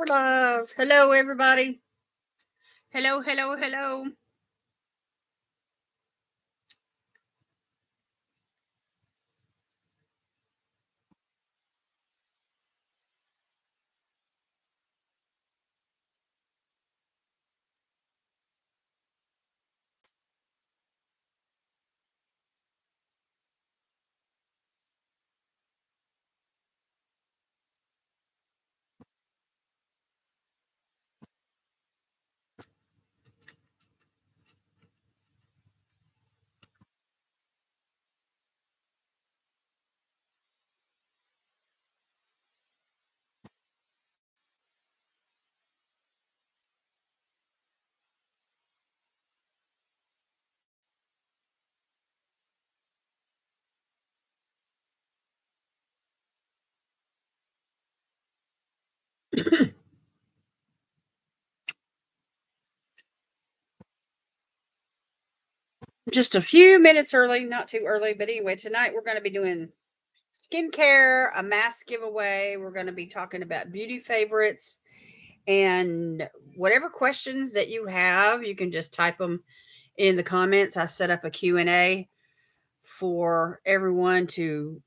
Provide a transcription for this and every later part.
We're live. Hello, everybody. Hello, hello, hello. Just a few minutes early, not too early, but anyway, tonight we're going to be doing skincare, a mask giveaway. We're going to be talking about beauty favorites and whatever questions that you have, you can just type them in the comments. I set up a Q&A for everyone to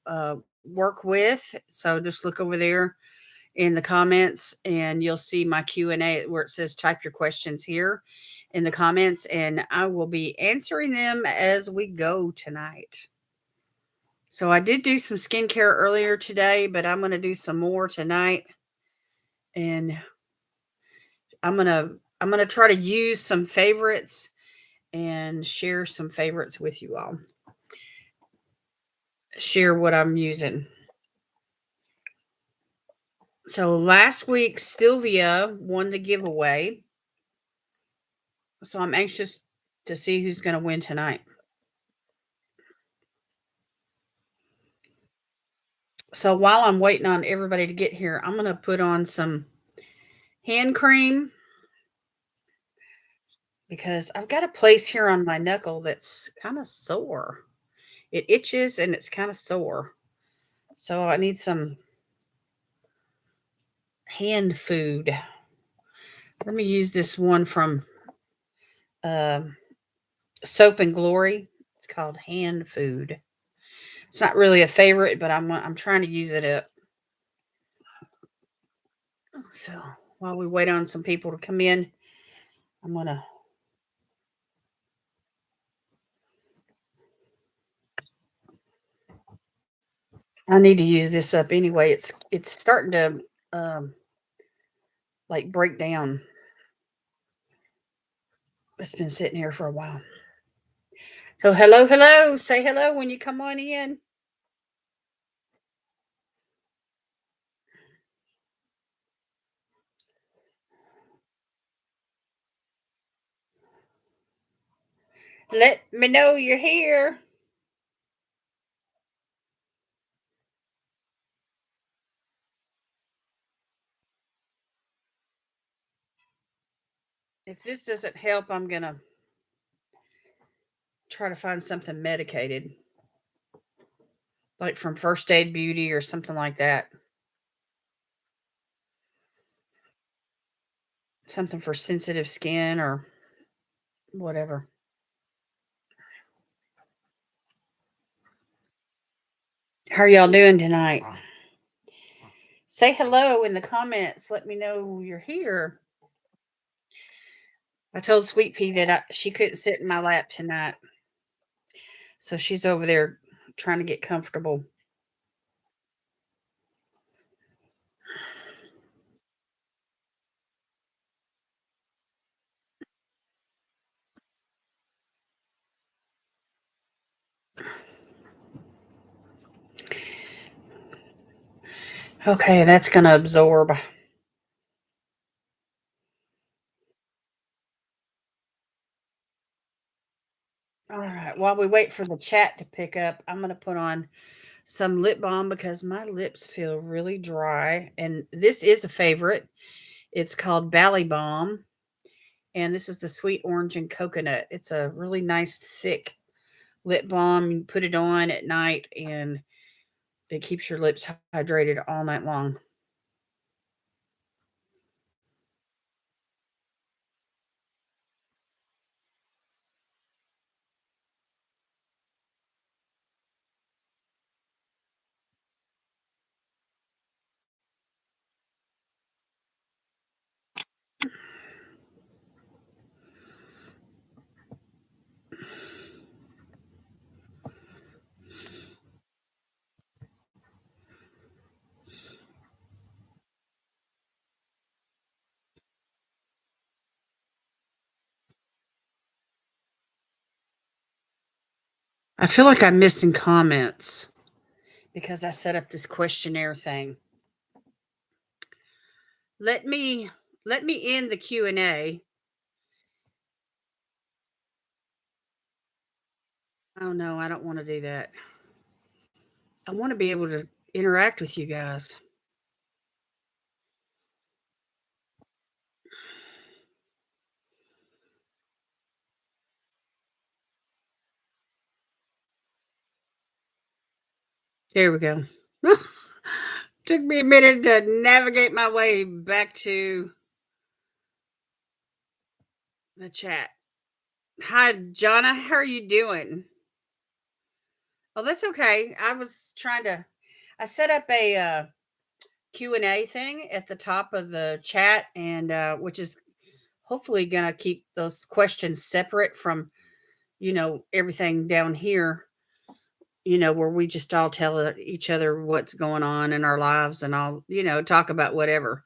work with. So just look over there in the comments and you'll see my Q&A where it says type your questions here in the comments and I will be answering them as we go tonight. So I did do some skincare earlier today, but I'm going to do some more tonight and I'm going to try to use some favorites and share some favorites with you all. Share what I'm using. So last week Sylvia won the giveaway. So I'm anxious to see who's going to win tonight. So while I'm waiting on everybody to get here, I'm going to put on some hand cream because I've got a place here on my knuckle that's kind of sore. It itches and it's kind of sore. So I need some hand food. Let me use this one from um Soap and Glory. It's called Hand Food. It's not really a favorite, but I'm trying to use it up. So while we wait on some people to come in, I'm gonna I need to use this up anyway. It's starting to like break down. It's been sitting here for a while. So hello, hello. Say hello when you come on in. Let me know you're here. If this doesn't help, I'm gonna try to find something medicated, like from First Aid Beauty or something like that. Something for sensitive skin or whatever. How are y'all doing tonight? Say hello in the comments. Let me know you're here. I told Sweet Pea that she couldn't sit in my lap tonight. So she's over there trying to get comfortable. Okay, that's going to absorb. All right, while we wait for the chat to pick up, I'm going to put on some lip balm because my lips feel really dry. And this is a favorite. It's called Bally Balm. And this is the sweet orange and coconut. It's a really nice, thick lip balm. You put it on at night and it keeps your lips hydrated all night long. I feel like I'm missing comments because I set up this questionnaire thing. Let me let me end the Q&A. Oh no, I don't want to do that. I want to be able to interact with you guys. There we go. Took me a minute to navigate my way back to the chat. Hi, Jonna. How are you doing? Oh, that's okay. I set up a Q&A thing at the top of the chat, and which is hopefully going to keep those questions separate from, everything down here, where we just all tell each other what's going on in our lives and all, talk about whatever.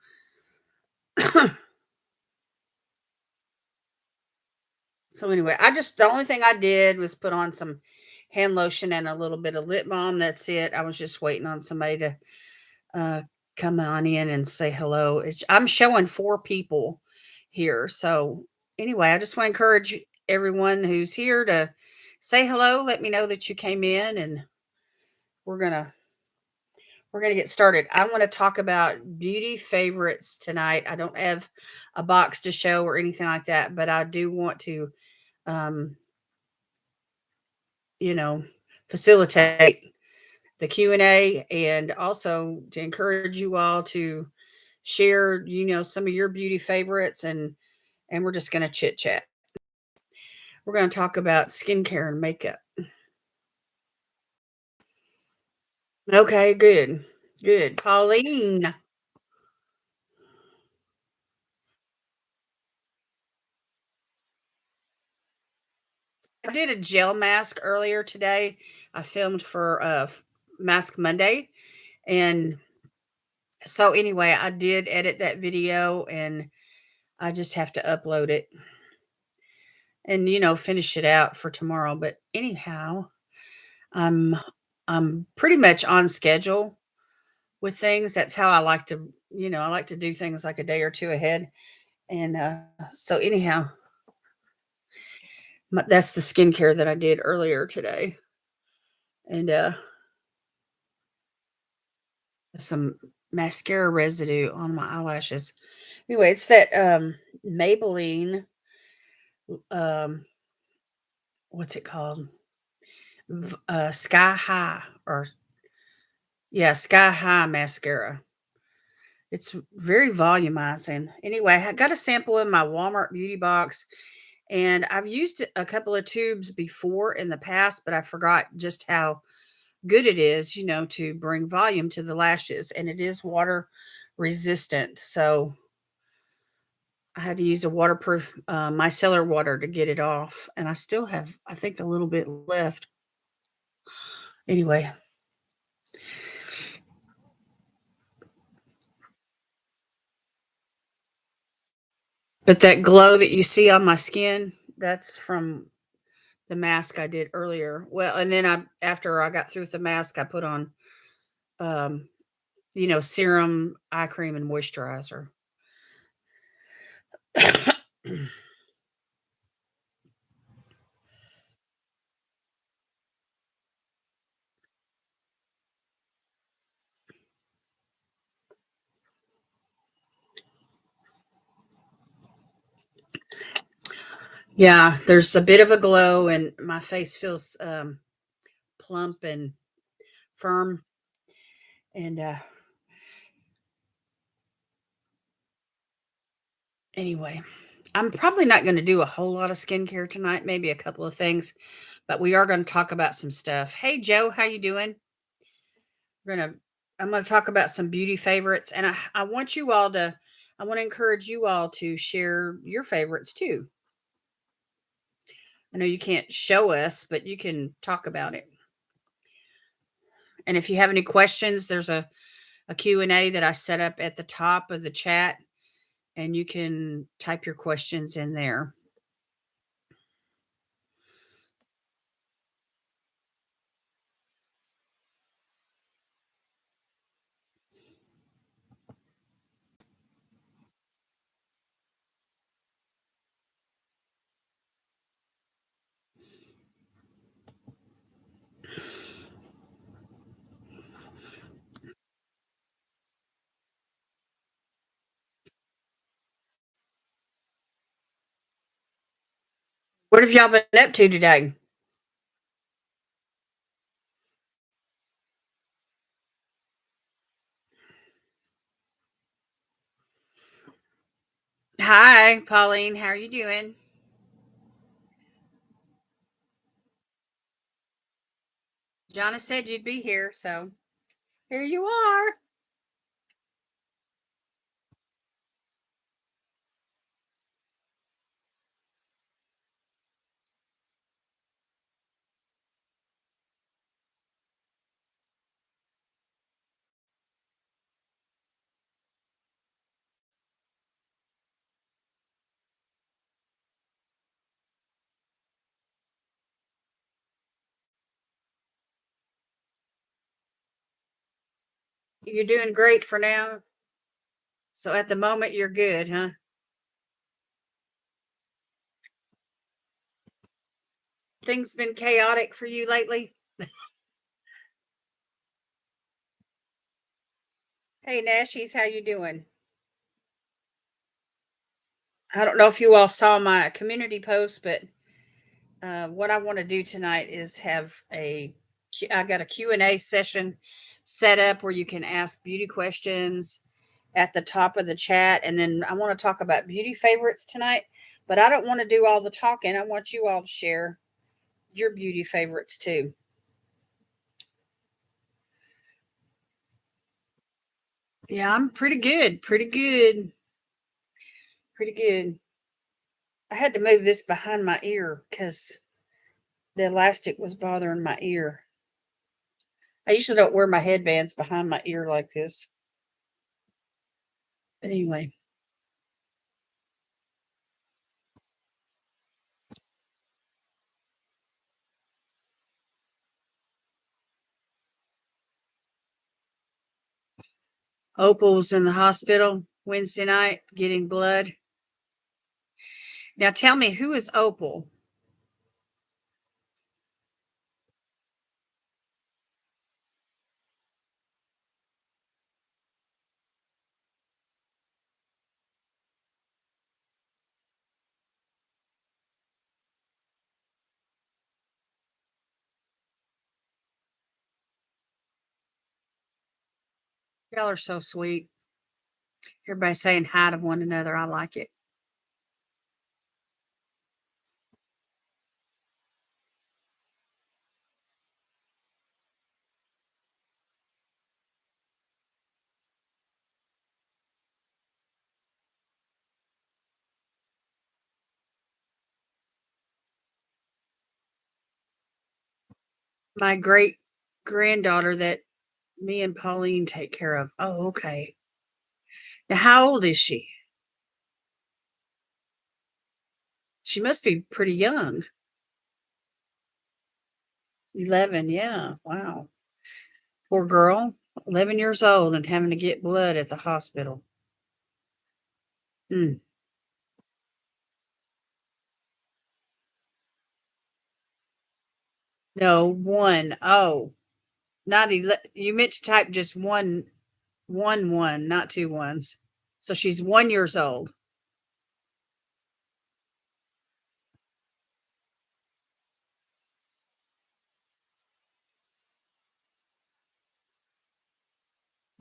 So anyway, the only thing I did was put on some hand lotion and a little bit of lip balm. That's it. I was just waiting on somebody to uh, come on in and say hello. I'm showing 4 people here. So anyway, I just want to encourage everyone who's here to say hello. Let me know that you came in, and we're gonna we're gonna get started. I want to talk about beauty favorites tonight. I don't have a box to show or anything like that, but I do want to um, you know, facilitate the Q&A, and also to encourage you all to share, some of your beauty favorites, and we're just going to chit chat. We're going to talk about skincare and makeup. Okay, good. Good. Pauline. I did a gel mask earlier today. I filmed for Mask Monday, and so anyway, I did edit that video, and I just have to upload it and finish it out for tomorrow. But anyhow, I'm I'm pretty much on schedule with things. That's how I like to, I like to do things like a day or two ahead. And so anyhow, that's the skincare that I did earlier today. And some mascara residue on my eyelashes. Anyway, it's that Maybelline um what's it called? Sky High, or yeah, Sky High mascara. It's very volumizing. Anyway, I got a sample in my Walmart beauty box, and I've used a couple of tubes before in the past, but I forgot just how good it is, to bring volume to the lashes, and it is water resistant. So I had to use a waterproof micellar water to get it off, and I still have, I think, a little bit left. Anyway, but that glow that you see on my skin, that's from the mask I did earlier. Well, and then after I got through with the mask, I put on, um, serum, eye cream, and moisturizer. Yeah, there's a bit of a glow, and my face feels plump and firm. And anyway, I'm probably not going to do a whole lot of skincare tonight, maybe a couple of things, but we are going to talk about some stuff. Hey Joe, how you doing? We're gonna I'm gonna talk about some beauty favorites, and I want you all to I want to encourage you all to share your favorites too. I know you can't show us, but you can talk about it. And if you have any questions, there's a Q&A that I set up at the top of the chat, and you can type your questions in there. What have y'all been up to today? Hi, Pauline. How are you doing? Jonna said you'd be here, so here you are. You're doing great for now. So at the moment, you're good, huh? Things been chaotic for you lately? Hey, Nashies, how you doing? I don't know if you all saw my community post, but what I want to do tonight is I got a Q&A session set up where you can ask beauty questions at the top of the chat. And then I want to talk about beauty favorites tonight, but I don't want to do all the talking. I want you all to share your beauty favorites too. Yeah, I'm pretty good. Pretty good. Pretty good. I had to move this behind my ear because the elastic was bothering my ear. I usually don't wear my headbands behind my ear like this. But anyway, Opal was in the hospital Wednesday night getting blood. Now tell me, who is Opal? 'Y'all are so sweet. Everybody saying hi to one another. I like it. My great granddaughter that me and Pauline take care of. Oh, okay. Now, how old is she? She must be pretty young. 11. Yeah. Wow. Poor girl. 11 years old and having to get blood at the hospital. Mm. No, one. Oh, not 11. You meant to type just one, not two ones. So she's 1 years old.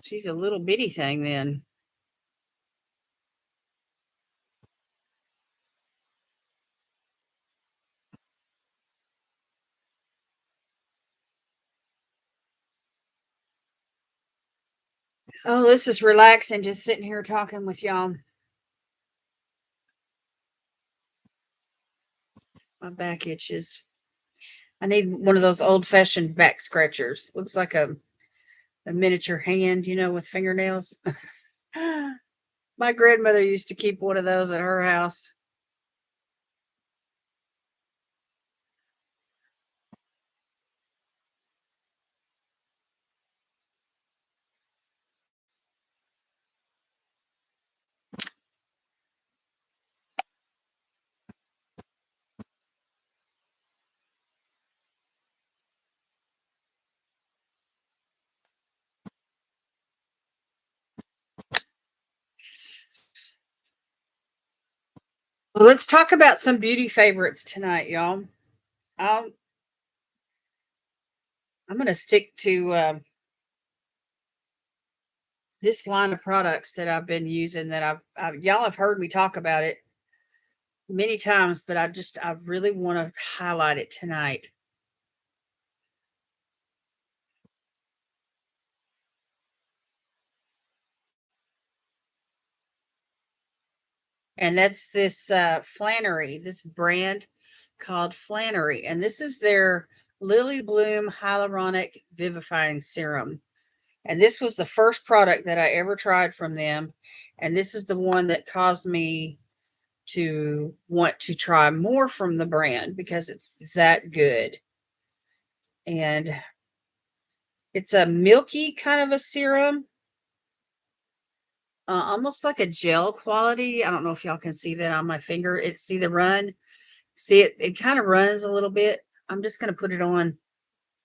She's a little bitty thing then. Oh, this is relaxing just sitting here talking with y'all. My back itches. I need one of those old fashioned back scratchers. Looks like a miniature hand, with fingernails. My grandmother used to keep one of those at her house. Let's talk about some beauty favorites tonight, y'all. Um, I'm going to stick to this line of products that I've been using that y'all have heard me talk about it many times, but I really want to highlight it tonight. And that's this Flannery, this brand called Flannery. And this is their Lily Bloom Hyaluronic Vivifying Serum. And this was the first product that I ever tried from them. And this is the one that caused me to want to try more from the brand because it's that good. And it's a milky kind of a serum, almost like a gel quality. I don't know if y'all can see that on my finger. See the run. See it? It kind of runs a little bit. I'm just going to put it on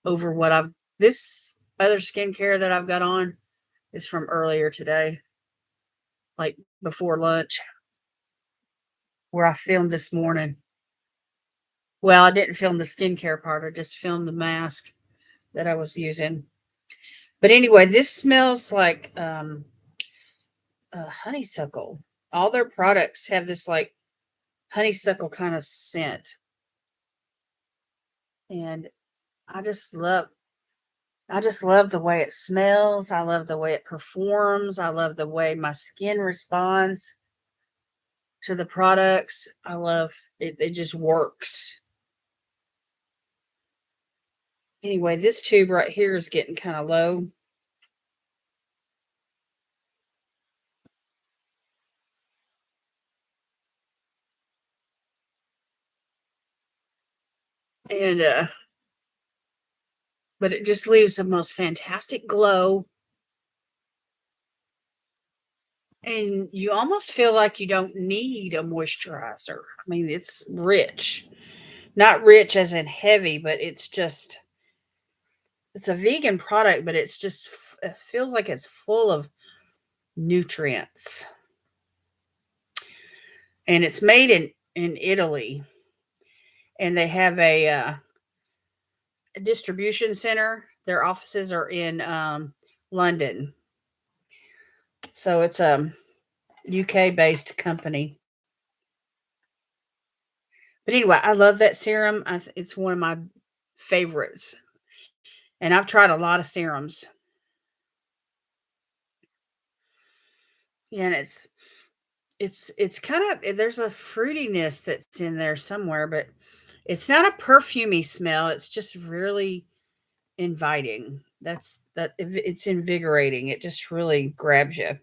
over this other skincare that I've got on is from earlier today, like before lunch, where I filmed this morning. Well, I didn't film the skincare part. I just filmed the mask that I was using. But anyway, this smells like honeysuckle. All their products have this like honeysuckle kind of scent. And I just love the way it smells. I love the way it performs. I love the way my skin responds to the products. I love it. It just works. Anyway, this tube right here is getting kind of low. And but it just leaves the most fantastic glow. And you almost feel like you don't need a moisturizer. I mean, it's rich. Not rich as in heavy, but it's a vegan product, but it feels like it's full of nutrients. And it's made in Italy. And they have a distribution center. Their offices are in London. So it's a UK based company. But anyway, I love that serum. It's one of my favorites. And I've tried a lot of serums. And it's kind of there's a fruitiness that's in there somewhere, but it's not a perfumey smell. It's just really inviting. It's invigorating. It just really grabs you.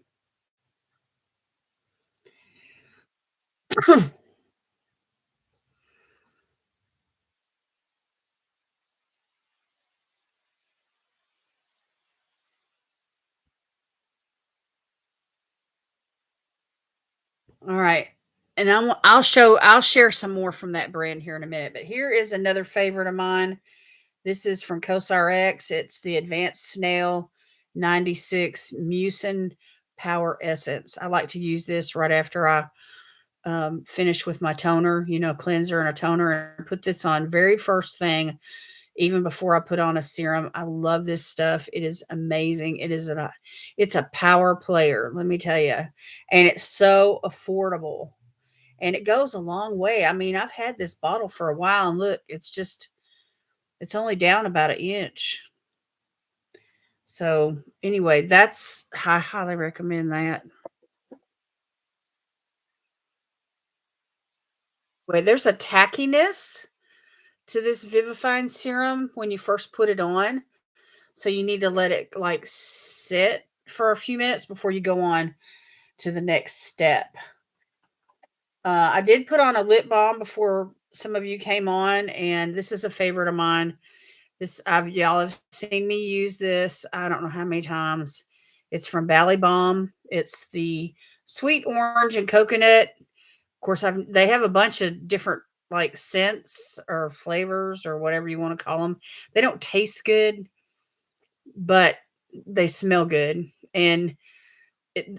All right. And I'll share some more from that brand here in a minute. But here is another favorite of mine. This is from CosRX. It's the Advanced Snail 96 Mucin Power Essence. I like to use this right after I finish with my toner, cleanser and a toner, and put this on very first thing, even before I put on a serum. I love this stuff. It is amazing. It's a power player, let me tell you. And it's so affordable. And it goes a long way. I mean, I've had this bottle for a while and look, it's only down about an inch. So anyway, I highly recommend that. Wait, there's a tackiness to this vivifying serum when you first put it on. So you need to let it like sit for a few minutes before you go on to the next step. I did put on a lip balm before some of you came on, and this is a favorite of mine. Y'all have seen me use this. I don't know how many times. It's from Bally Balm. It's the sweet orange and coconut. Of course, they have a bunch of different like scents or flavors or whatever you want to call them. They don't taste good, but they smell good. And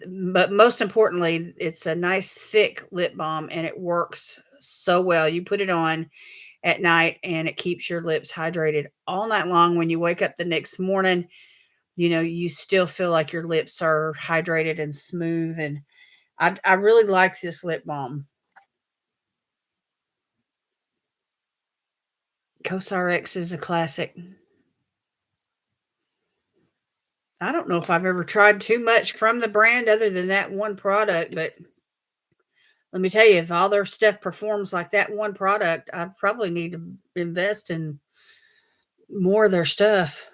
but most importantly, it's a nice thick lip balm and it works so well. You put it on at night and it keeps your lips hydrated all night long. When you wake up the next morning, you still feel like your lips are hydrated and smooth. And I really like this lip balm. Cosrx is a classic. I don't know if I've ever tried too much from the brand other than that one product, but let me tell you, if all their stuff performs like that one product, I probably need to invest in more of their stuff.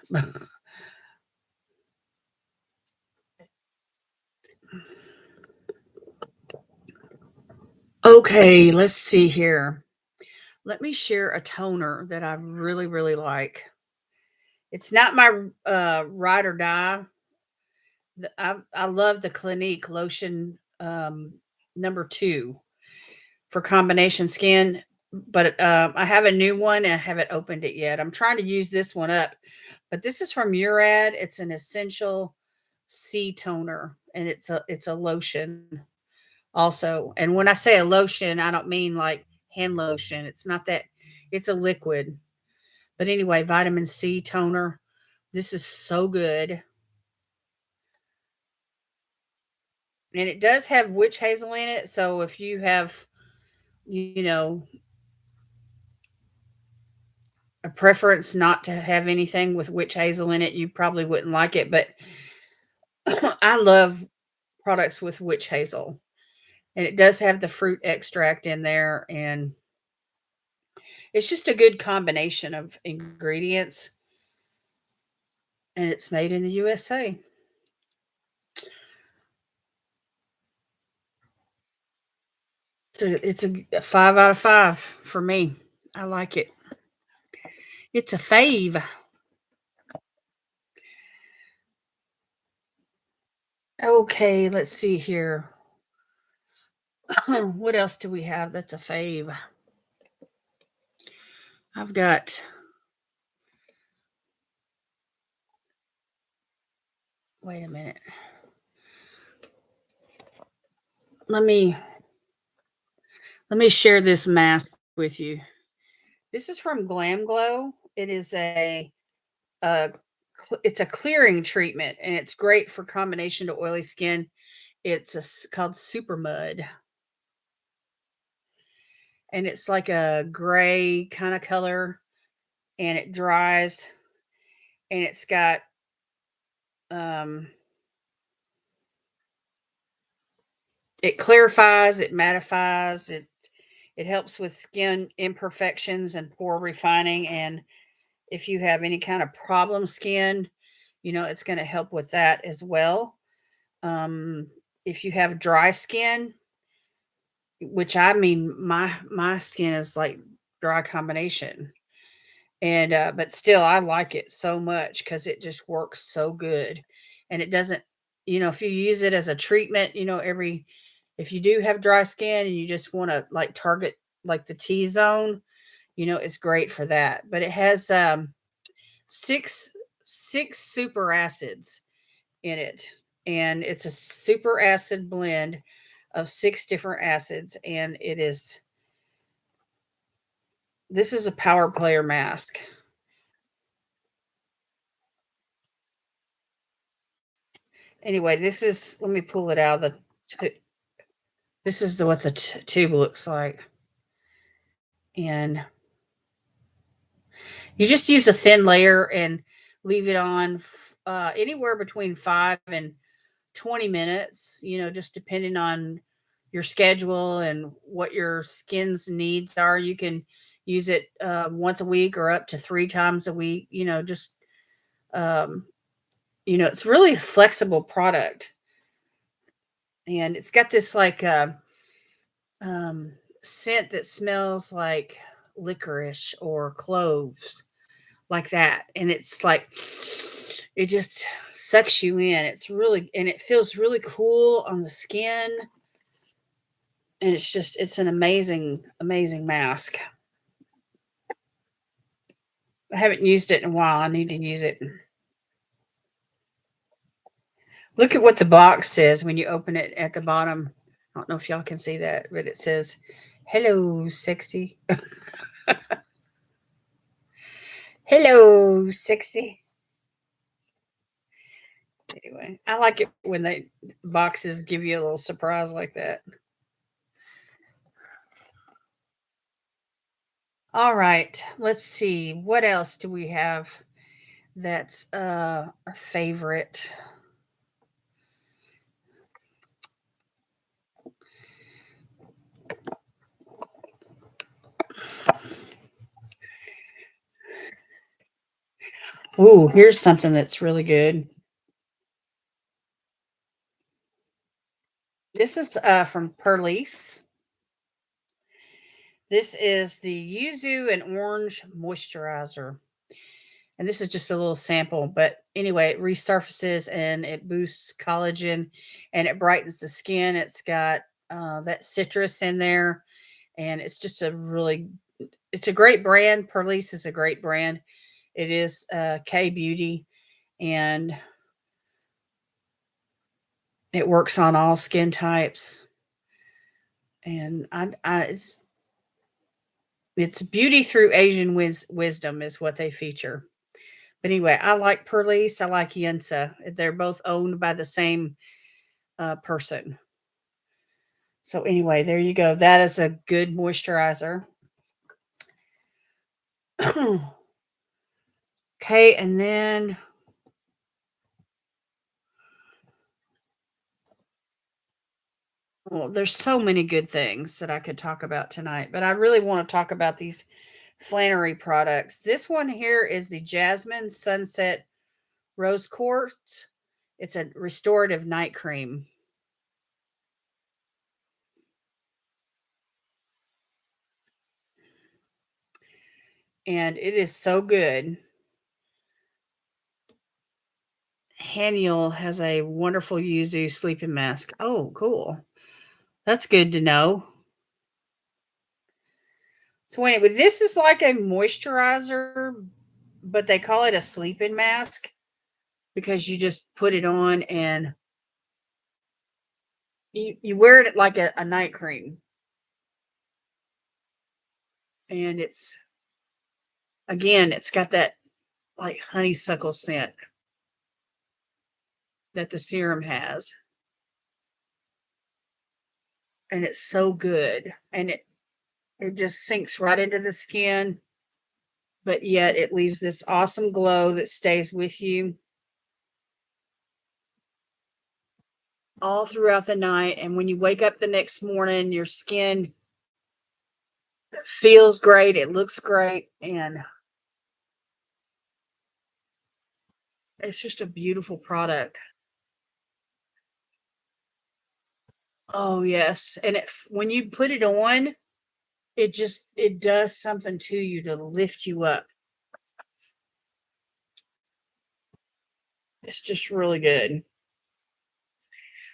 Okay, let's see here. Let me share a toner that I really, really like. It's not my ride or die. I love the Clinique lotion number 2 for combination skin, but I have a new one and I haven't opened it yet. I'm trying to use this one up, but this is from Murad. It's an essential C toner, and it's a lotion also. And when I say a lotion, I don't mean like hand lotion. It's not that. It's a liquid. But anyway, vitamin C toner. This is so good. And it does have witch hazel in it. So if you have, you know, a preference not to have anything with witch hazel in it, you probably wouldn't like it. But I love products with witch hazel. And it does have the fruit extract in there. And it's just a good combination of ingredients. And it's made in the USA. It's a 5 out of 5 for me. I like it. It's a fave. Okay, let's see here. What else do we have that's a fave? I've got wait a minute. Let me let me share this mask with you. This is from Glam Glow. It is a it's a clearing treatment and it's great for combination to oily skin. Called Super Mud, and it's like a gray kind of color, and it dries, and it's got um it clarifies, it mattifies, it helps with skin imperfections and pore refining. And if you have any kind of problem skin, it's going to help with that as well. Um, if you have dry skin, which I mean, my skin is like dry combination, and but still, I like it so much because it just works so good, and it doesn't. If you use it as a treatment, if you do have dry skin and you just want to like target like the T zone, it's great for that. But it has six six super acids in it, and it's a super acid blend of six different acids, and this is a power player mask. Anyway, let me pull it out of the this is what the tube looks like, and you just use a thin layer and leave it on anywhere between 5 and 20 minutes, just depending on your schedule and what your skin's needs are. You can use it once a week or up to 3 times a week, um, it's really a flexible product. And it's got this like um, scent that smells like licorice or cloves, like that. And it's like, it just sucks you in. And it feels really cool on the skin. And it's an amazing, amazing mask. I haven't used it in a while. I need to use it. Look at what the box says when you open it at the bottom. I don't know if y'all can see that, but it says, "Hello, sexy." Hello, sexy. Anyway, I like it when they boxes give you a little surprise like that. All right, let's see. What else do we have that's a favorite? Ooh, here's something that's really good. This is from Perlice. This is the Yuzu and Orange Moisturizer. And this is just a little sample, but anyway, it resurfaces and it boosts collagen and it brightens the skin. It's got that citrus in there, and it's just a really, it's a great brand. Perlice is a great brand. It is K Beauty, and it works on all skin types. And it's beauty through Asian wisdom is what they feature. But anyway, I like Perlice. I like Yensa. They're both owned by the same person. So anyway, there you go. That is a good moisturizer. Okay, and then well, there's so many good things that I could talk about tonight, but I really want to talk about these Flannery products. This one here is the Jasmine Sunset Rose Quartz. It's a restorative night cream. And it is so good. Haniel has a wonderful yuzu sleeping mask. Oh, cool. That's good to know. So anyway, this is like a moisturizer, but they call it a sleeping mask because you just put it on and you wear it like a night cream. And it's again, it's got that like honeysuckle scent that the serum has. And it's so good. And it just sinks right into the skin, but yet it leaves this awesome glow that stays with you all throughout the night. And when you wake up the next morning, your skin feels great, it looks great, and it's just a beautiful product. Oh yes, and when you put it on, it does something to you to lift you up. It's just really good.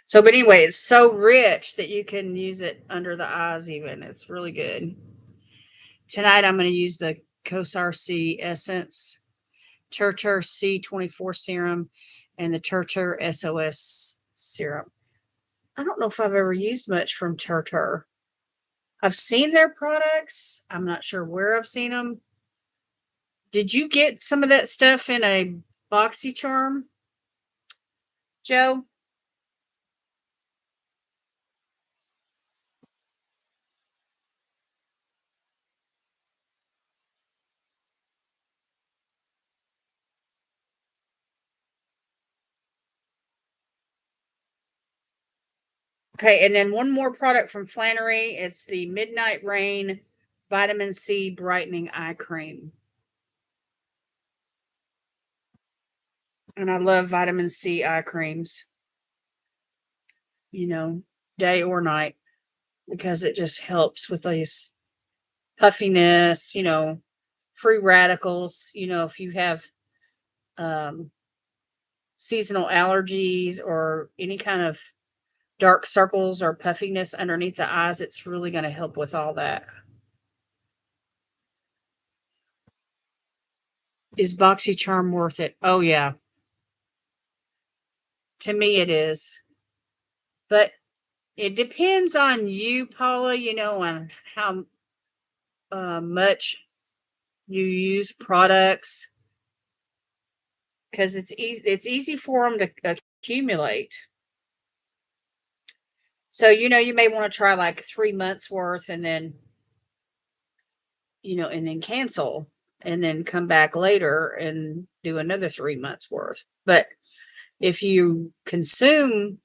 So, but anyway, it's so rich that you can use it under the eyes even. It's really good. Tonight I'm going to use the Kosar C Essence, Turtur C24 serum, and the Turtur SOS serum. I don't know if I've ever used much from Turtur. I've seen their products. I'm not sure where I've seen them. Did you get some of that stuff in a BoxyCharm, Joe? Okay, and then one more product from Flannery. It's the Midnight Rain Vitamin C Brightening Eye Cream. And I love vitamin C eye creams, you know, day or night, because it just helps with these puffiness, free radicals. If you have um, seasonal allergies or any kind of dark circles or puffiness underneath the eyes, it's really going to help with all that. Is BoxyCharm worth it? Oh, yeah. To me, it is. But it depends on you, Paula, on how much you use products, because it's easy for them to accumulate. So, you may want to try like 3 months worth and then, and then cancel and then come back later and do another 3 months worth. But if you consume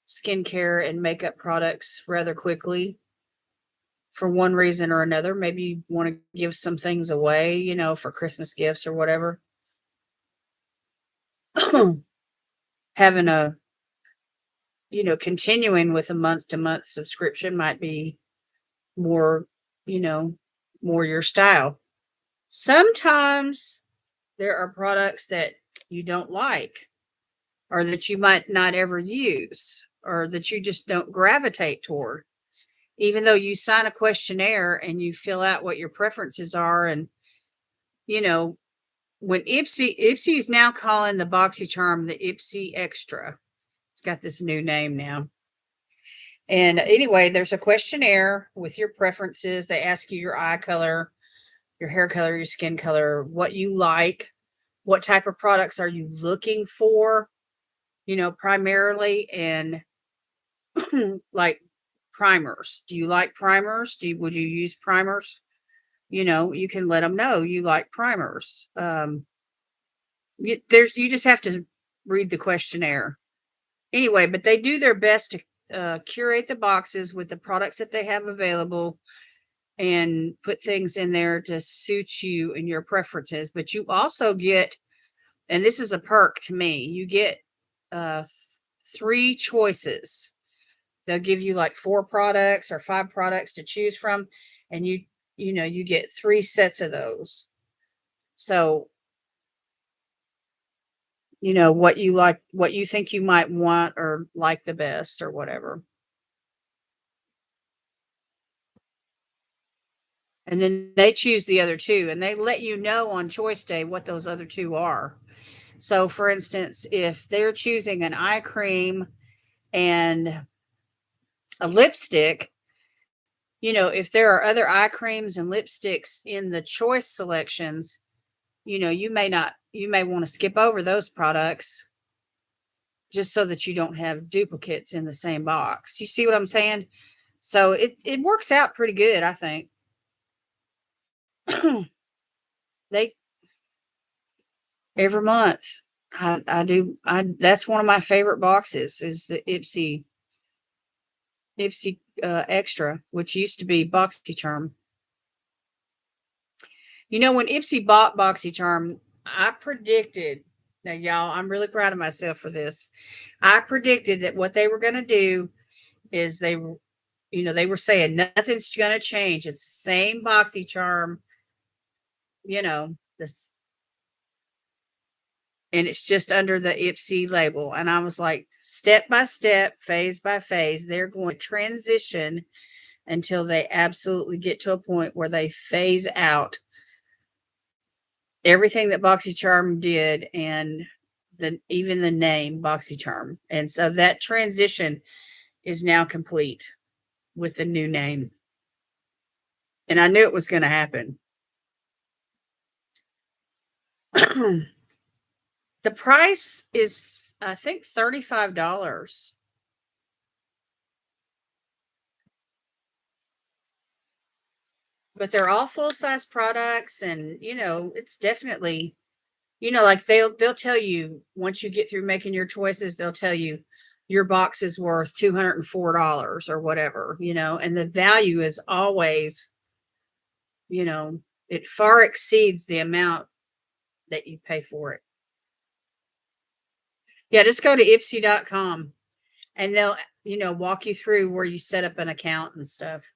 skincare and makeup products rather quickly for one reason or another, maybe you want to give some things away, for Christmas gifts or whatever, having continuing with a month to month subscription might be more, you know, more your style. Sometimes there are products that you don't like, or that you might not ever use, or that you just don't gravitate toward, even though you sign a questionnaire and you fill out what your preferences are. And, you know, when Ipsy's now calling the BoxyCharm the Ipsy Extra. It's got this new name now. And anyway, there's a questionnaire with your preferences. They ask you your eye color, your hair color, your skin color, what you like, what type of products are you looking for, primarily, and like primers. Do you like primers? Would you use primers? You can let them know you like primers. You just have to read the questionnaire. Anyway, but they do their best to curate the boxes with the products that they have available and put things in there to suit you and your preferences. But you also get, and this is a perk to me, you get 3 choices. They'll give you like 4 products or 5 products to choose from, and you get 3 sets of those. So, what you like, what you think you might want or like the best or whatever. And then they choose the other 2, and they let you know on choice day what those other 2 are. So, for instance, if they're choosing an eye cream and a lipstick, if there are other eye creams and lipsticks in the choice selections, you may want to skip over those products just so that you don't have duplicates in the same box. You see what I'm saying? So it works out pretty good, I think. They every month I do that's one of my favorite boxes is the Ipsy Extra, which used to be BoxyCharm. When Ipsy bought BoxyCharm, I predicted, now y'all, I'm really proud of myself for this. I predicted that what they were going to do is they were saying nothing's going to change. It's the same BoxyCharm, this, and it's just under the Ipsy label. And I was like, step by step, phase by phase, they're going to transition until they absolutely get to a point where they phase out everything that BoxyCharm did, and even the name BoxyCharm. And so that transition is now complete with the new name. And I knew it was going to happen. The price is, I think, $35. But they're all full-size products, and it's definitely, like they'll tell you once you get through making your choices, they'll tell you your box is worth $204 or whatever, and the value is always, it far exceeds the amount that you pay for it. Yeah, just go to ipsy.com and they'll, walk you through where you set up an account and stuff.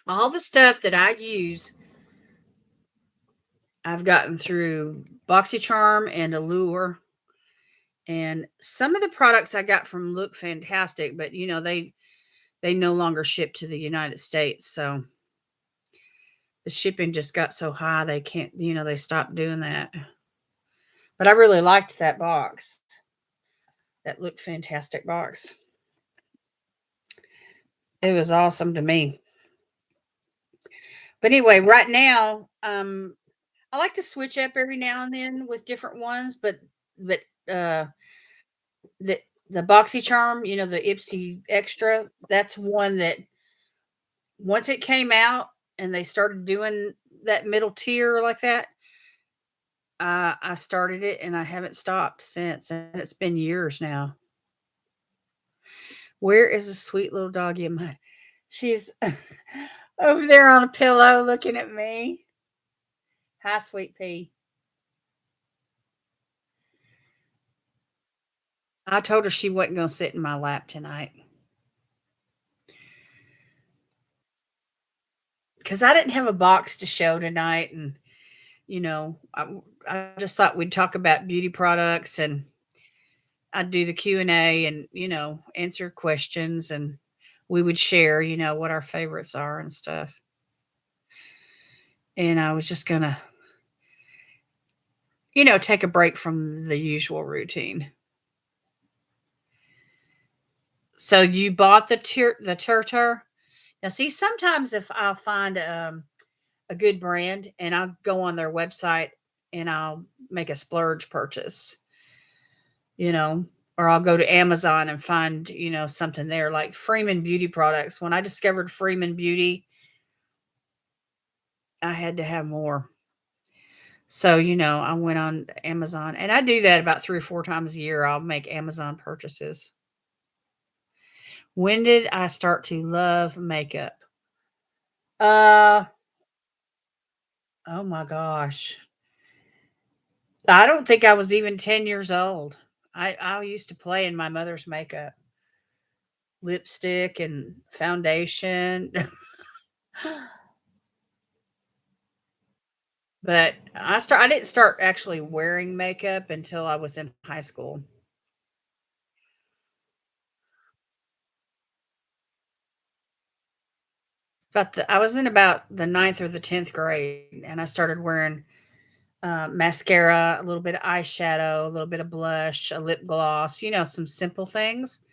All the stuff that I use, I've gotten through BoxyCharm and Allure. And some of the products I got from Look Fantastic, but they no longer ship to the United States. So The shipping just got so high they can't, they stopped doing that. But I really liked that box. That looked fantastic box. It was awesome to me. But anyway, right now, I like to switch up every now and then with different ones, but uh the the Boxy Charm, the Ipsy Extra, that's one that once it came out and they started doing that middle tier like that, I started it and I haven't stopped since, and it's been years now. Where is the sweet little doggy of mine? She's over there on a pillow looking at me. Hi, sweet pea. I told her she wasn't going to sit in my lap tonight because I didn't have a box to show tonight, and I just thought we'd talk about beauty products, and I'd do the Q&A and, answer questions, and we would share, what our favorites are and stuff. And I was just going to, take a break from the usual routine. So you bought the Turtur. Now, see, sometimes if I'll find a good brand and I'll go on their website and I'll make a splurge purchase, you know, or I'll go to Amazon and find, something there like Freeman Beauty products. When I discovered Freeman Beauty, I had to have more. So, I went on Amazon and I do that about 3 or 4 times a year. I'll make Amazon purchases. When did I start to love makeup? Uh, oh my gosh. I don't think I was even 10 years old. I used to play in my mother's makeup, lipstick and foundation. But I didn't start actually wearing makeup until I was in high school. I was in about the ninth or the 10th grade, and I started wearing mascara, a little bit of eyeshadow, a little bit of blush, a lip gloss, some simple things.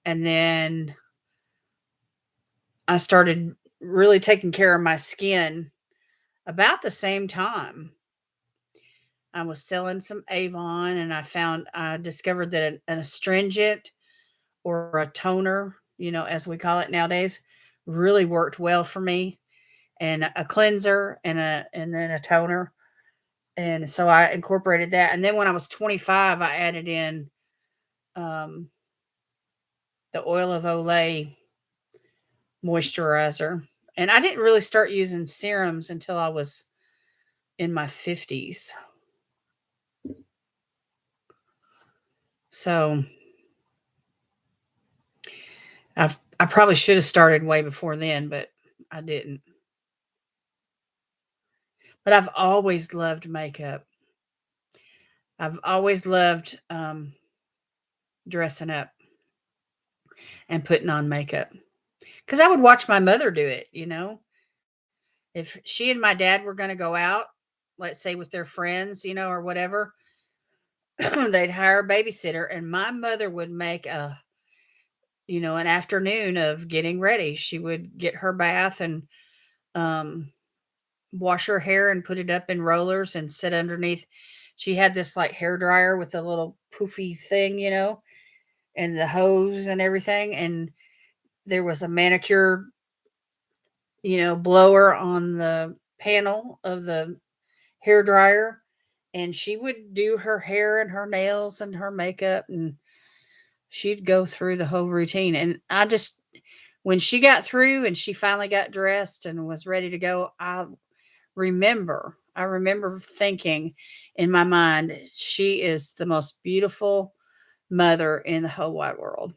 And then I started really taking care of my skin about the same time. I was selling some Avon, and I discovered that an astringent or a toner, as we call it nowadays, really worked well for me, and a cleanser and then a toner. And so I incorporated that. And then when I was 25, I added in um, the oil of Olay moisturizer. And I didn't really start using serums until I was in my 50s. So I probably should have started way before then, but I didn't. But I've always loved makeup. I've always loved dressing up and putting on makeup because I would watch my mother do it. If she and my dad were going to go out, let's say with their friends, or whatever, they'd hire a babysitter, and my mother would make an afternoon of getting ready. She would get her bath and um, wash her hair and put it up in rollers and sit underneath. She had this like hair dryer with a little poofy thing, and the hose and everything. And there was a manicure, blower on the panel of the hair dryer. And she would do her hair and her nails and her makeup, and she'd go through the whole routine. And when she got through and she finally got dressed and was ready to go, I remember thinking in my mind, she is the most beautiful mother in the whole wide world.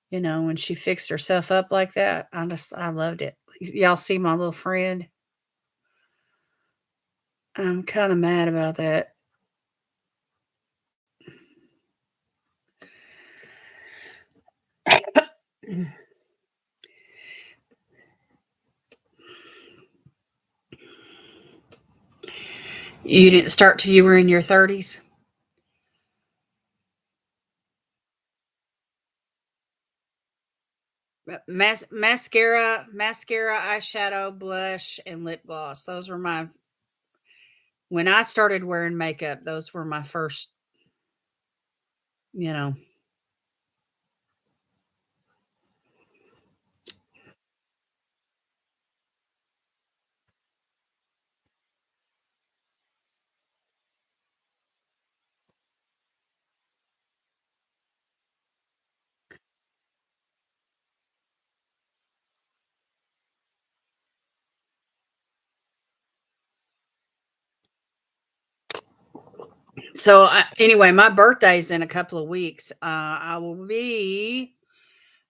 When she fixed herself up like that, I loved it. Y'all see my little friend? I'm kind of mad about that. You didn't start till you were in your 30s? Mascara, eyeshadow, blush, and lip gloss. Those were my when I started wearing makeup, those were my first, you know. So anyway, my birthday's in a couple of weeks. I will be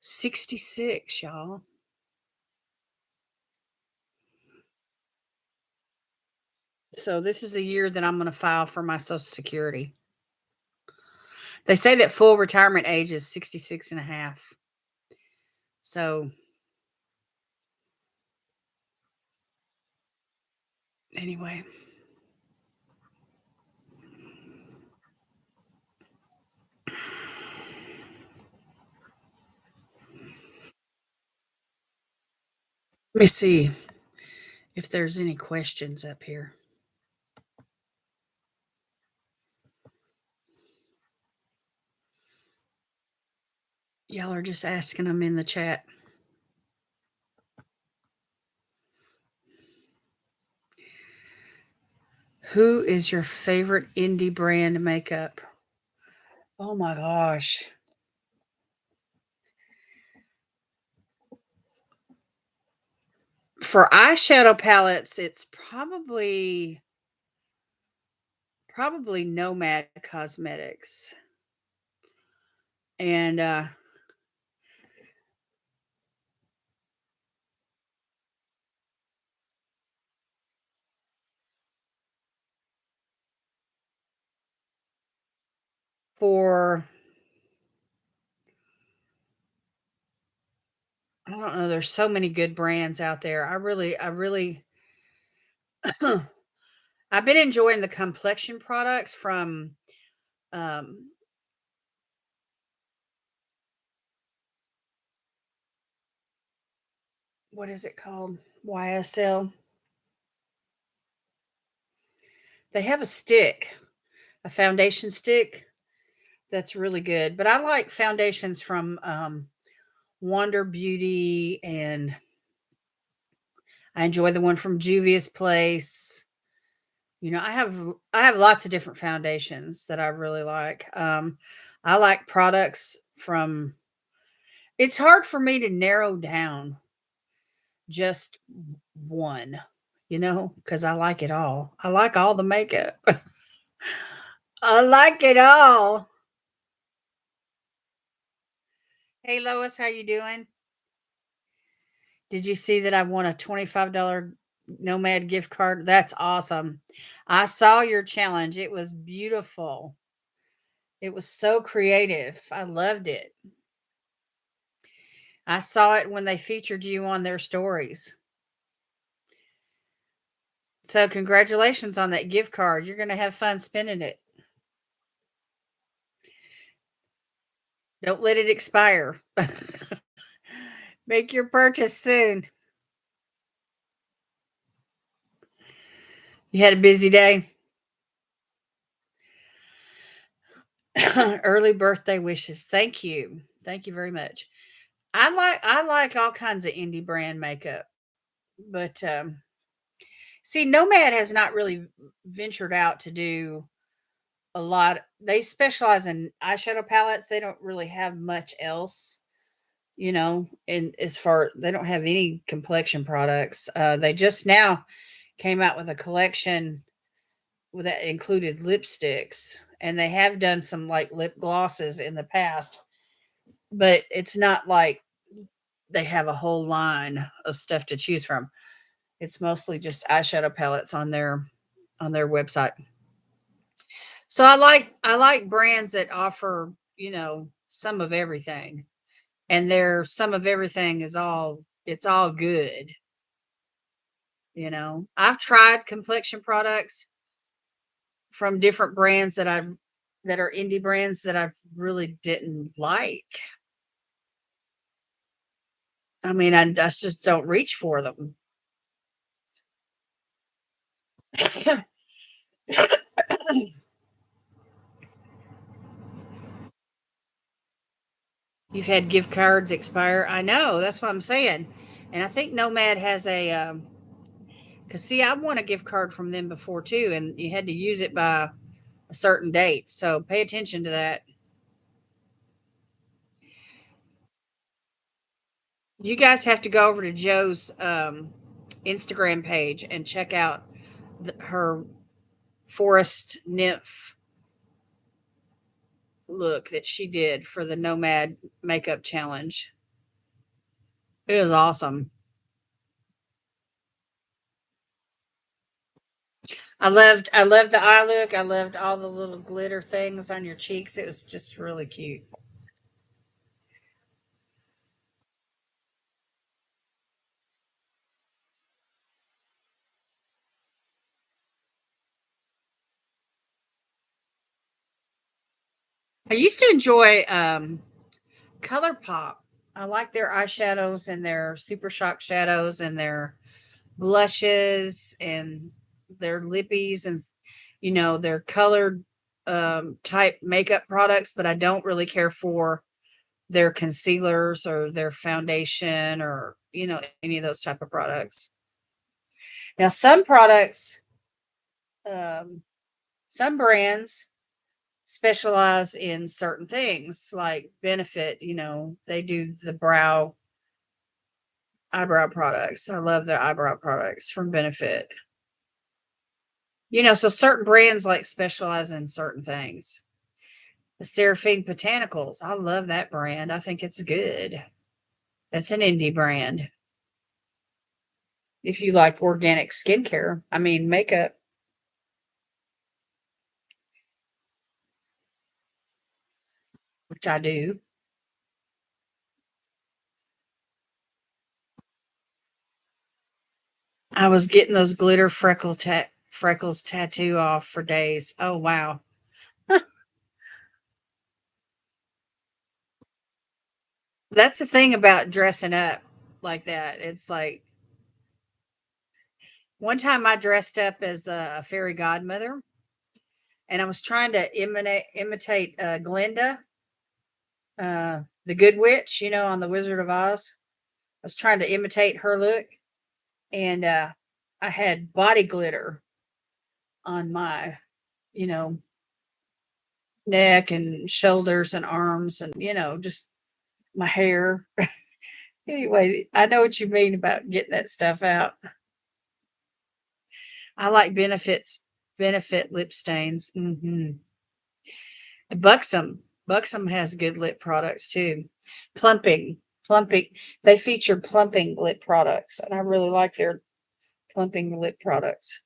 66, y'all. So this is the year that I'm going to file for my Social Security. They say that full retirement age is 66 and a half. So anyway, let me see if there's any questions up here. Y'all are just asking them in the chat. Who is your favorite indie brand makeup? Oh my gosh. For eyeshadow palettes, it's probably Nomad Cosmetics. And for I don't know, there's so many good brands out there. I really I've been enjoying the complexion products from um what is it called? YSL. They have a foundation stick that's really good. But I like foundations from Wonder Beauty, and I enjoy the one from Juvia's Place. You know, I have lots of different foundations that I really like. I like products from it's hard for me to narrow down just one, because I like it all. I like all the makeup. I like it all. Hey Lois, how you doing? Did you see that I won a $25 Nomad gift card? That's awesome. I saw your challenge. It was beautiful. It was so creative. I loved it. I saw it when they featured you on their stories. So, congratulations on that gift card. You're going to have fun spending it. Don't let it expire. Make your purchase soon. You had a busy day. Early birthday wishes. Thank you. Thank you very much. I like all kinds of indie brand makeup, but see, Nomad has not really ventured out to do a lot. They specialize in eyeshadow palettes. They don't really have much else, and as far they don't have any complexion products. They just now came out with a collection that included lipsticks, and they have done some like lip glosses in the past, but it's not like they have a whole line of stuff to choose from. It's mostly just eyeshadow palettes on their website. So I like brands that offer, some of everything. And their some of everything is all it's all good. I've tried complexion products. from different brands that are indie brands that I really didn't like. I mean, I just don't reach for them. You've had gift cards expire. I know. That's what I'm saying. And I think Nomad has a, because see, I won a gift card from them before too, and you had to use it by a certain date. So pay attention to that. You guys have to go over to Joe's Instagram page and check out her forest nymph look that she did for the Nomad makeup challenge. It was awesome. I loved the eye look. I loved all the little glitter things on your cheeks. It was just really cute. I used to enjoy ColourPop. I like their eyeshadows and their Super Shock shadows and their blushes and their lippies and their colored type makeup products, but I don't really care for their concealers or their foundation or any of those type of products. Now some products, um, some brands specialize in certain things like Benefit. They do the eyebrow products. I love their eyebrow products from Benefit. So certain brands like specialize in certain things. The Seraphine Botanicals, I love that brand. I think it's good. That's an indie brand. If you like organic skincare, I mean makeup, which I do. I was getting those glitter freckles tattoo off for days. Oh wow. That's the thing about dressing up like that. It's like one time I dressed up as a fairy godmother and I was trying to imitate Glinda, the good witch, on the Wizard of Oz. I was trying to imitate her look and I had body glitter on my, you know, neck and shoulders and arms and, just my hair. Anyway, I know what you mean about getting that stuff out. I like benefit lip stains. Buxom has good lip products too. Plumping, plumping. They feature plumping lip products, and I really like their plumping lip products.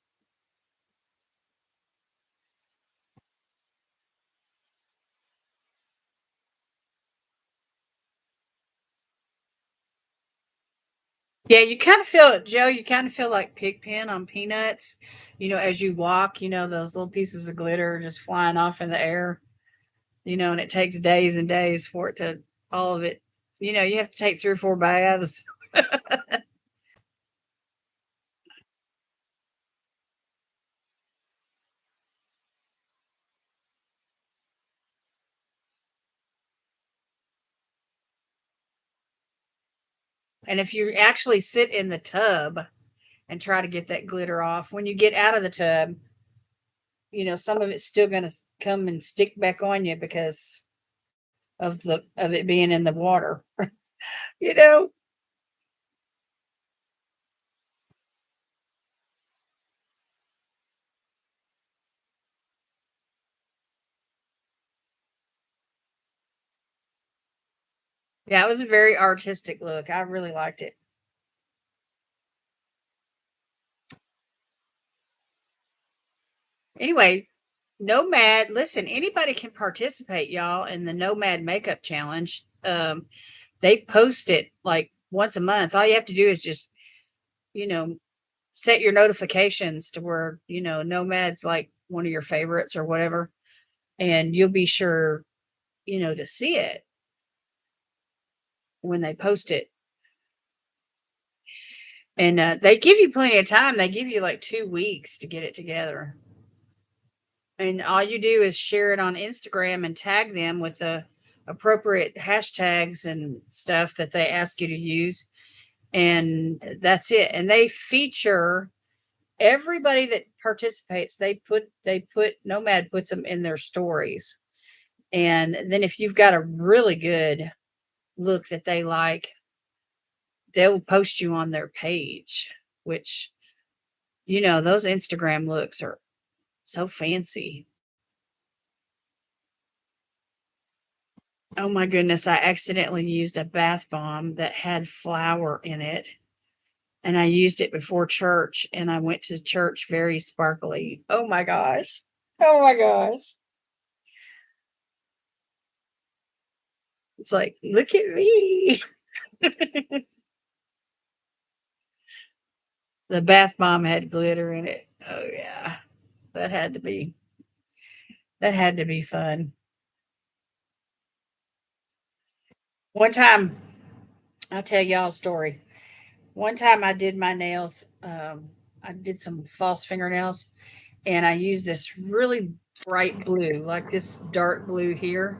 Yeah, you kind of feel it, Joe. You kind of feel like Pigpen on Peanuts. As you walk, those little pieces of glitter are just flying off in the air. And it takes days and days for it to all of it. You have to take 3 or 4 baths. And if you actually sit in the tub and try to get that glitter off, when you get out of the tub, some of it's still going to come and stick back on you because of it being in the water. you know? Yeah, it was a very artistic look. I really liked it. Anyway, Nomad, listen, anybody can participate, y'all, in the Nomad Makeup Challenge. They post it like once a month. All you have to do is just, you know, set your notifications to where, Nomad's like one of your favorites or whatever, and you'll be sure, to see it when they post it. And they give you plenty of time. They give you like 2 weeks to get it together. And all you do is share it on Instagram and tag them with the appropriate hashtags and stuff that they ask you to use. And that's it. And they feature everybody that participates. They put Nomad puts them in their stories. And then if you've got a really good look that they like, they'll post you on their page, which, those Instagram looks are so fancy. Oh my goodness, I accidentally used a bath bomb that had flour in it, and I used it before church, and I went to church very sparkly. Oh my gosh. Oh my gosh. It's like, look at me. The bath bomb had glitter in it. Oh yeah. That had to be that had to be fun. One time, I'll tell y'all a story. One time I did my nails, I did some false fingernails, and I used this really bright blue, like this dark blue here,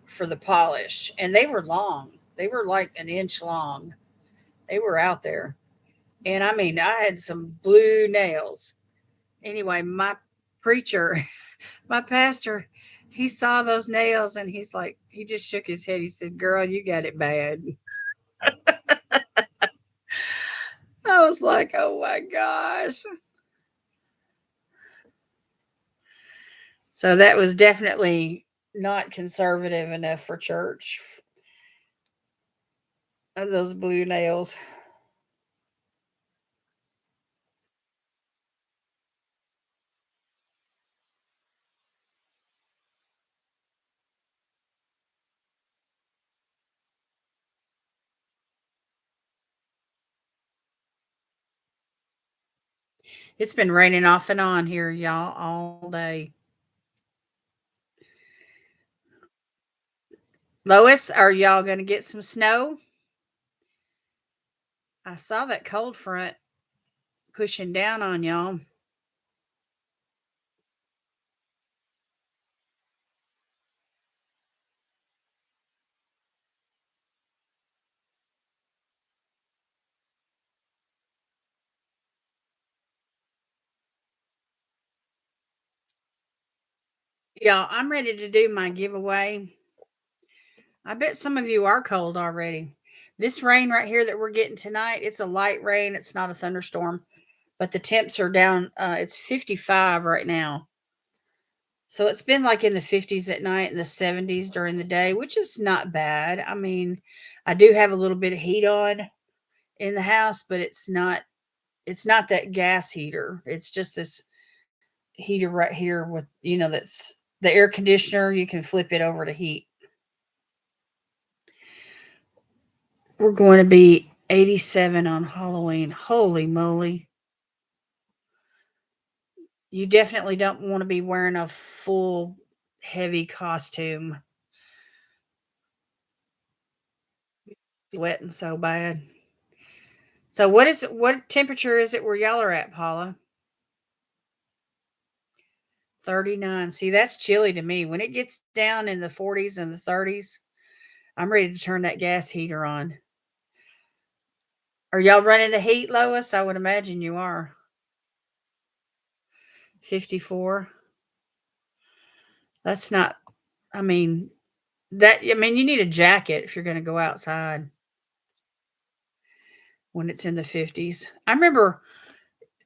for the polish. And they were long. They were like an inch long. They were out there. And I mean, I had some blue nails. Anyway, my preacher, my pastor, he saw those nails and he's like, he just shook his head. He said, "Girl, you got it bad." I was like, oh my gosh. So that was definitely not conservative enough for church. Those blue nails. It's been raining off and on here, y'all, all day. Lois, are y'all going to get some snow? I saw that cold front pushing down on y'all. Y'all, I'm ready to do my giveaway. I bet some of you are cold already. This rain right here that we're getting tonight, it's a light rain. It's not a thunderstorm, but the temps are down. It's 55 right now. So it's been like in the 50s at night and the 70s during the day, which is not bad. I mean, I do have a little bit of heat on in the house, but it's not that gas heater. It's just this heater right here with, that's the air conditioner. You can flip it over to heat. We're going to be 87 on Halloween. Holy moly. You definitely don't want to be wearing a full heavy costume. Sweating so bad. So what temperature is it where y'all are at, Paula? 39. See, that's chilly to me. When it gets down in the 40s and the 30s, I'm ready to turn that gas heater on. Are y'all running the heat, Lois? I would imagine you are. 54. That's not, I mean, you need a jacket if you're going to go outside when it's in the 50s. I remember,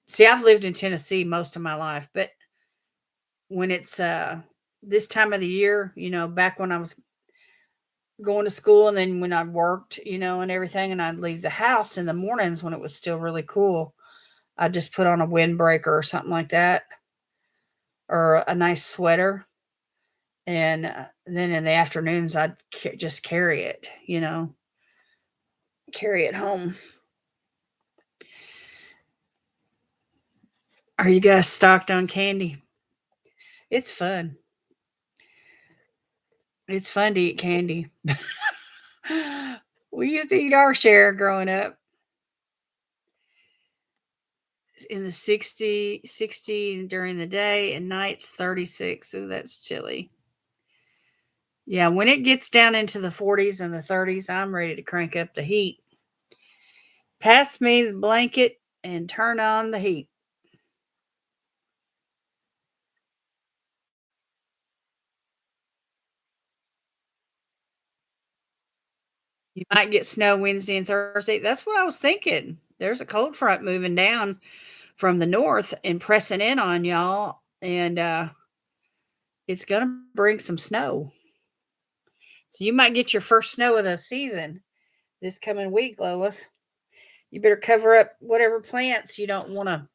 see, I've lived in Tennessee most of my life, but when it's this time of the year, back when I was going to school and then when I worked, and everything, and I'd leave the house in the mornings when it was still really cool, I'd just put on a windbreaker or something like that, or a nice sweater. And then in the afternoons, I'd just carry it home. Are you guys stocked on candy? It's fun. It's fun to eat candy. We used to eat our share growing up in the 60 during the day and nights 36. Ooh, that's chilly. Yeah, when it gets down into the 40s and the 30s, I'm ready to crank up the heat. Pass me the blanket and turn on the heat. You might get snow Wednesday and Thursday. That's what I was thinking. There's a cold front moving down from the north and pressing in on y'all, and it's going to bring some snow. So you might get your first snow of the season this coming week, Lois. You better cover up whatever plants you don't want to,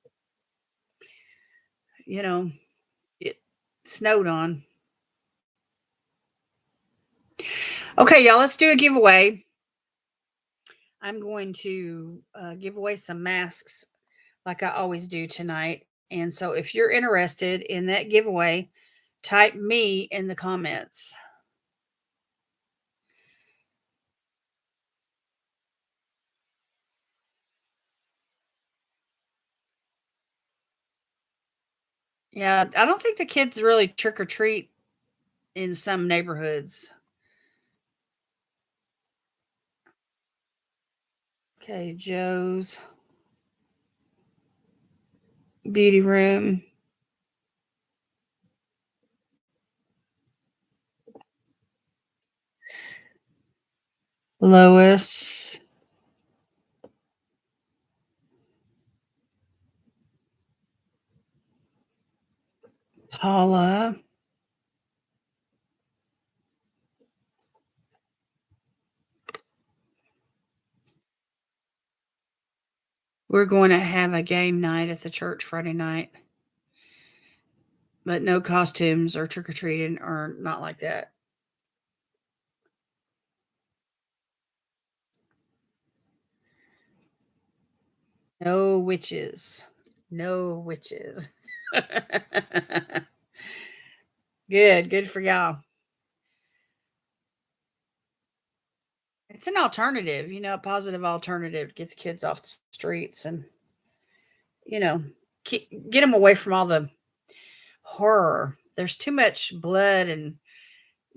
you know, get snowed on. Okay, y'all, let's do a giveaway. I'm going to give away some masks like I always do tonight. And so if you're interested in that giveaway, type me in the comments. Yeah, I don't think the kids really trick or treat in some neighborhoods. Okay, Joe's Beauty Room. Lois. Paula. We're going to have a game night at the church Friday night, but no costumes or trick or treating or not like that. No witches. No witches. Good for y'all. It's an alternative, a positive alternative. Gets kids off the streets and, you know, get them away from all the horror. There's too much blood and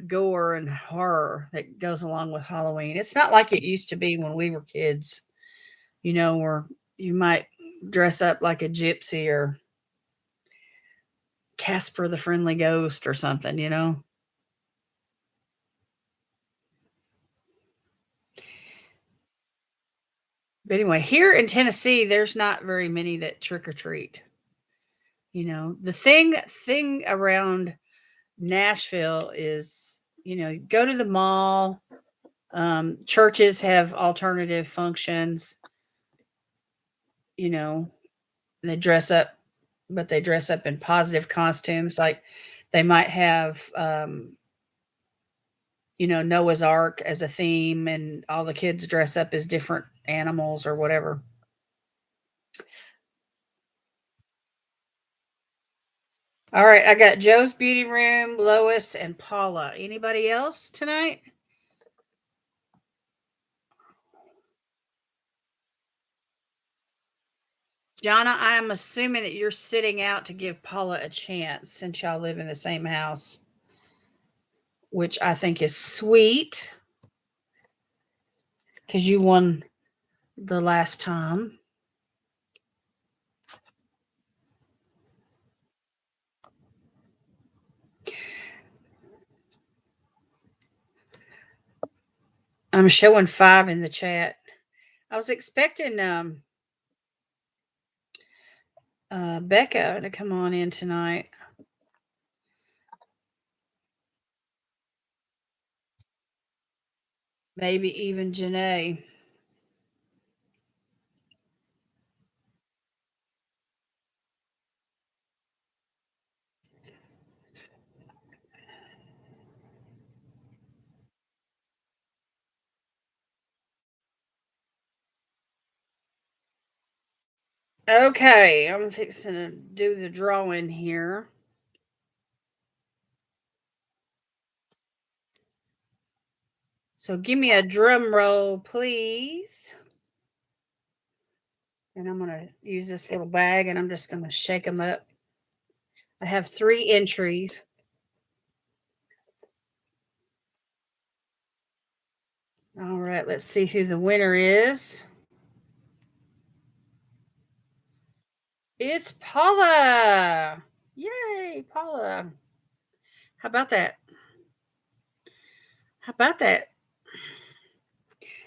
gore and horror that goes along with Halloween. It's not like it used to be when we were kids, where you might dress up like a gypsy or Casper the Friendly Ghost or something. But anyway, here in Tennessee, there's not very many that trick or treat. The thing around Nashville is, go to the mall. Churches have alternative functions. You know, they dress up, but they dress up in positive costumes. Like they might have, Noah's Ark as a theme, and all the kids dress up as different animals or whatever. All right, I got Joe's Beauty Room, Lois, and Paula. Anybody else tonight? Jana, I am assuming that you're sitting out to give Paula a chance since y'all live in the same house, which I think is sweet because you won the last time. I'm showing 5 in the chat. I was expecting Becca to come on in tonight. Maybe even Janae. Okay, I'm fixing to do the drawing here. So give me a drum roll, please. And I'm going to use this little bag and I'm just going to shake them up. I have 3 entries. All right, let's see who the winner is. It's Paula. Yay, Paula. How about that? How about that?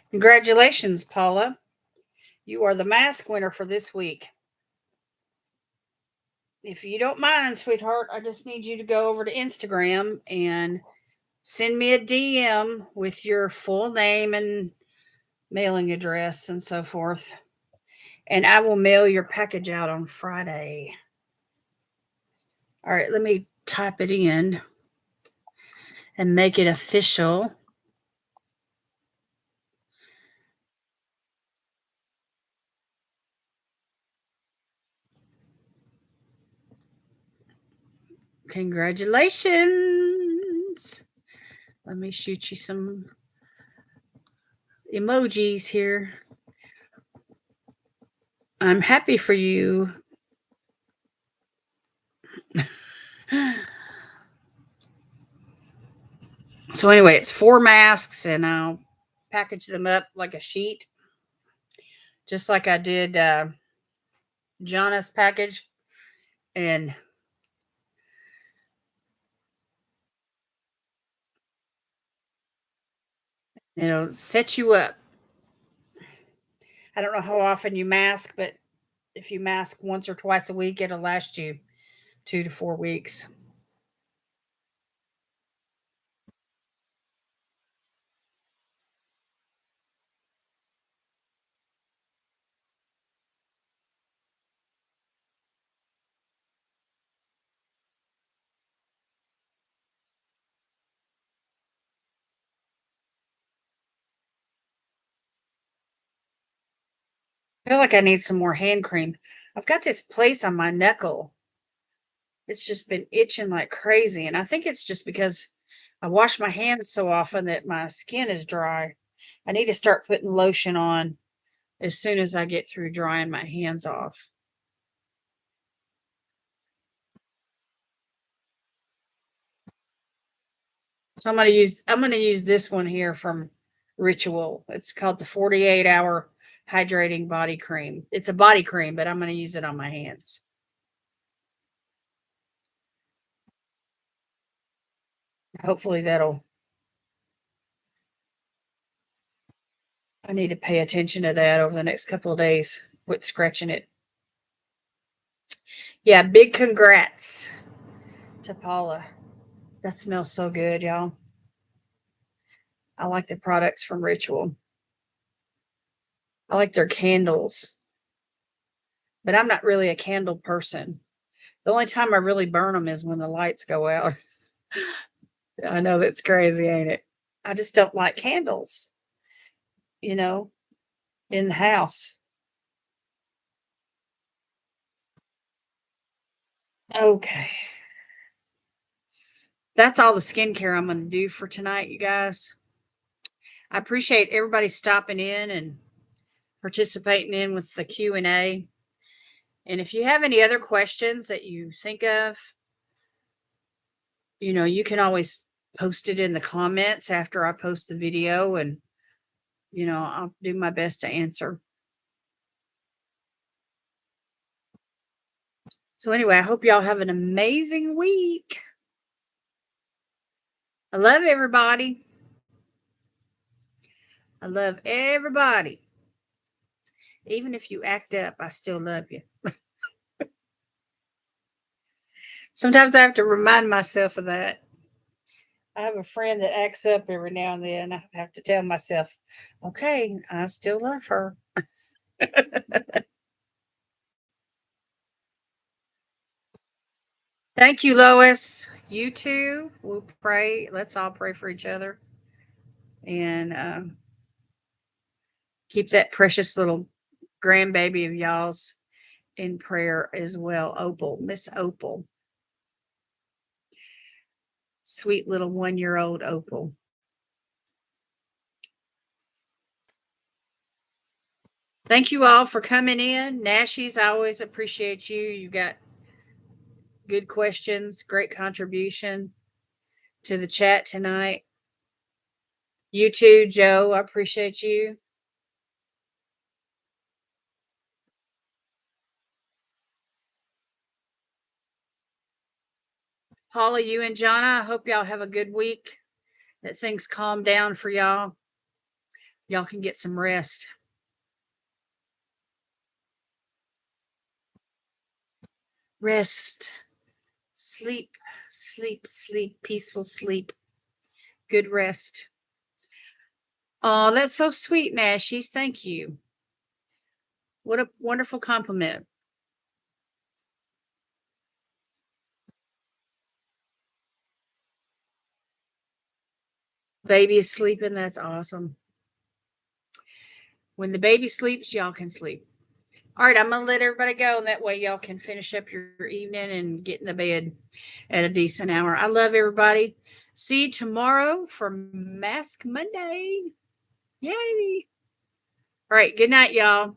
Congratulations, Paula. You are the mask winner for this week. If you don't mind, sweetheart, I just need you to go over to Instagram and send me a DM with your full name and mailing address and so forth. And I will mail your package out on Friday. All right, let me type it in and make it official. Congratulations. Let me shoot you some emojis here. I'm happy for you. So, anyway, it's 4 masks, and I'll package them up like a sheet, just like I did Jana's package. And it'll set you up. I don't know how often you mask, but if you mask once or twice a week, it'll last you 2 to 4 weeks. I feel like I need some more hand cream. I've got this place on my knuckle. It's just been itching like crazy. And I think it's just because I wash my hands so often that my skin is dry. I need to start putting lotion on as soon as I get through drying my hands off. So I'm gonna use this one here from Ritual. It's called the 48-hour hydrating body cream. It's a body cream, but I'm gonna use it on my hands. Hopefully that'll I need to pay attention to that over the next couple of days. Quit scratching it. Yeah, big congrats to Paula. That smells so good, y'all. I like the products from Ritual. I like their candles, but I'm not really a candle person. The only time I really burn them is when the lights go out. I know that's crazy, ain't it? I just don't like candles, you know, in the house. Okay. That's all the skincare I'm going to do for tonight, you guys. I appreciate everybody stopping in and participating in with the Q&A. And if you have any other questions that you think of, you can always post it in the comments after I post the video and I'll do my best to answer. So anyway, I hope y'all have an amazing week. I love everybody. I love everybody. Even if you act up, I still love you. Sometimes I have to remind myself of that. I have a friend that acts up every now and then. I have to tell myself, okay, I still love her. Thank you, Lois. You too. We'll pray. Let's all pray for each other and keep that precious little grandbaby of y'all's in prayer as well. Opal, Miss Opal. Sweet little 1-year-old Opal. Thank you all for coming in. Nashies, I always appreciate you. You got good questions, great contribution to the chat tonight. You too, Joe. I appreciate you. Paula, you and Jonna, I hope y'all have a good week. That things calm down for y'all. Y'all can get some rest. Rest. Sleep, sleep, sleep, peaceful sleep. Good rest. Oh, that's so sweet, Nashies. Thank you. What a wonderful compliment. Baby is sleeping. That's awesome. When the baby sleeps, y'all can sleep. All right, I'm going to let everybody go. And that way, y'all can finish up your evening and get in the bed at a decent hour. I love everybody. See you tomorrow for Mask Monday. Yay. All right, good night, y'all.